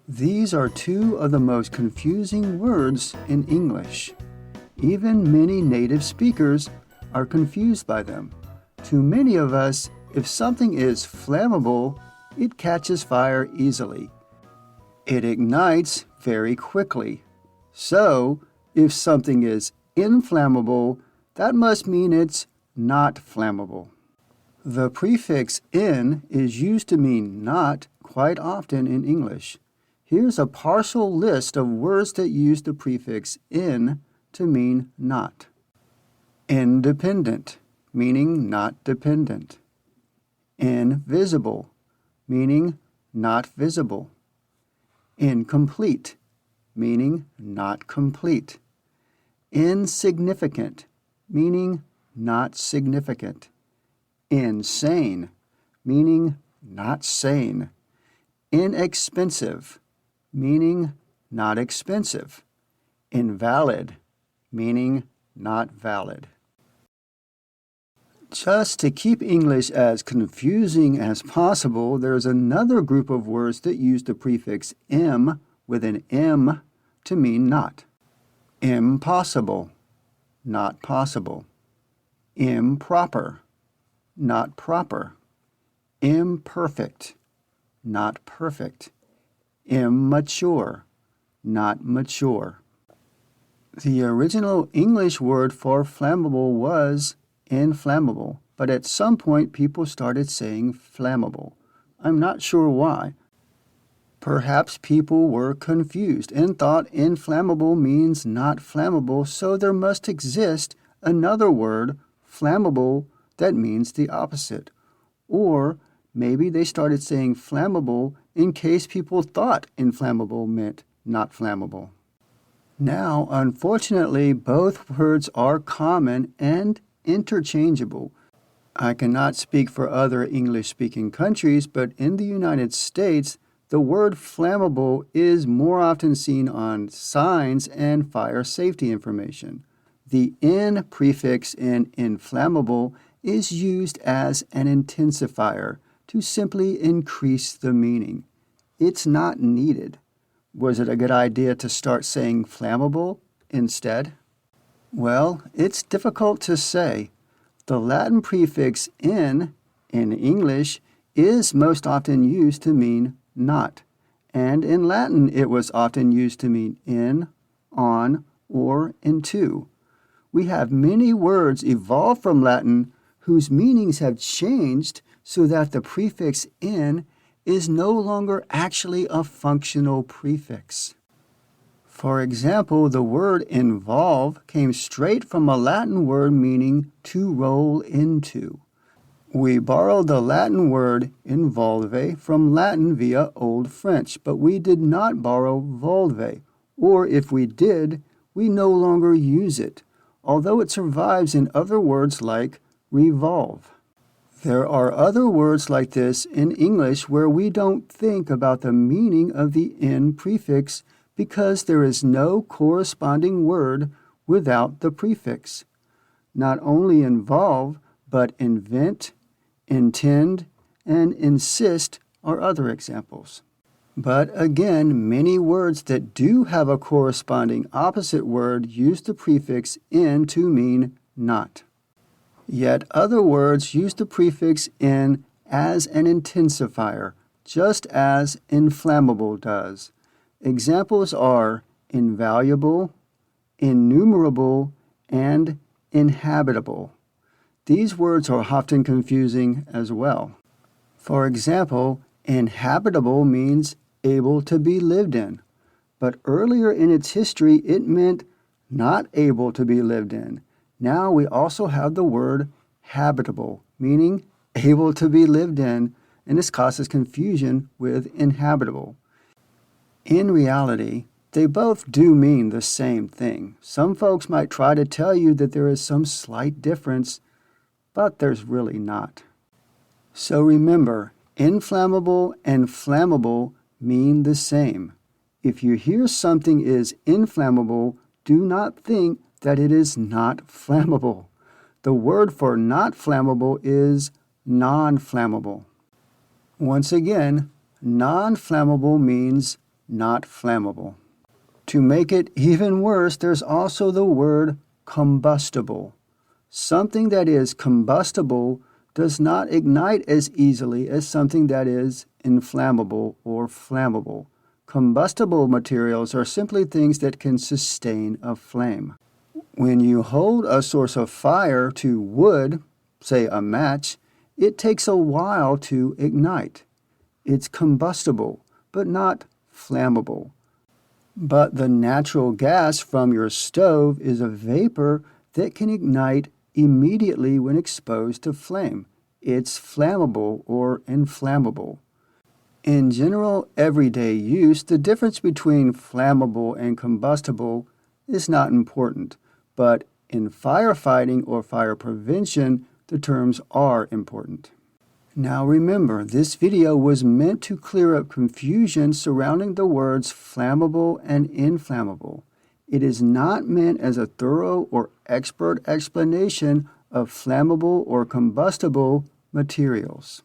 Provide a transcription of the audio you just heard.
These are two of the most confusing words in English. Even many native speakers are confused by them. To many of us, if something is flammable, it catches fire easily. It ignites very quickly. So, if something is inflammable, that must mean it's not flammable. The prefix in is used to mean not quite often in English. Here's a partial list of words that use the prefix in to mean not. Independent, meaning not dependent. Invisible, meaning not visible. Incomplete, meaning not complete. Insignificant, meaning not significant. Insane, meaning not sane. Inexpensive, meaning not expensive. Invalid, meaning not valid. Just to keep English as confusing as possible, there's another group of words that use the prefix im with an M to mean not. Impossible, not possible. Improper, not proper. Imperfect, not perfect. Immature, not mature. The original English word for flammable was inflammable, but at some point people started saying flammable. I'm not sure why. Perhaps people were confused and thought inflammable means not flammable, so there must exist another word, flammable, that means the opposite. Or maybe they started saying flammable in case people thought inflammable meant not flammable. Now, unfortunately, both words are common and interchangeable. I cannot speak for other English-speaking countries, but in the United States, the word flammable is more often seen on signs and fire safety information. The in prefix in inflammable is used as an intensifier to simply increase the meaning. It's not needed. Was it a good idea to start saying flammable instead? Well, it's difficult to say. The Latin prefix in English, is most often used to mean not, and in Latin it was often used to mean in, on, or into. We have many words evolved from Latin whose meanings have changed so that the prefix in is no longer actually a functional prefix. For example, the word involve came straight from a Latin word meaning to roll into. We borrowed the Latin word involve from Latin via Old French, but we did not borrow volve, or if we did, we no longer use it, although it survives in other words like revolve. There are other words like this in English where we don't think about the meaning of the in prefix because there is no corresponding word without the prefix. Not only involve, but invent, intend, and insist are other examples. But again, many words that do have a corresponding opposite word use the prefix in to mean not. Yet other words use the prefix in as an intensifier, just as inflammable does. Examples are invaluable, innumerable, and inhabitable. These words are often confusing as well. For example, inhabitable means able to be lived in, but earlier in its history it meant not able to be lived in. Now we also have the word habitable, meaning able to be lived in, and this causes confusion with inhabitable. In reality, they both do mean the same thing. Some folks might try to tell you that there is some slight difference, but there's really not. So remember, inflammable and flammable mean the same. If you hear something is inflammable, do not think that it is not flammable. The word for not flammable is nonflammable. Once again, nonflammable means not flammable. To make it even worse, there's also the word combustible. Something that is combustible does not ignite as easily as something that is inflammable or flammable. Combustible materials are simply things that can sustain a flame. When you hold a source of fire to wood, say a match, it takes a while to ignite. It's combustible, but not flammable. But the natural gas from your stove is a vapor that can ignite immediately when exposed to flame. It's flammable or inflammable. In general everyday use, the difference between flammable and combustible is not important, but in firefighting or fire prevention, the terms are important. Now remember, this video was meant to clear up confusion surrounding the words flammable and inflammable. It is not meant as a thorough or expert explanation of flammable or combustible materials.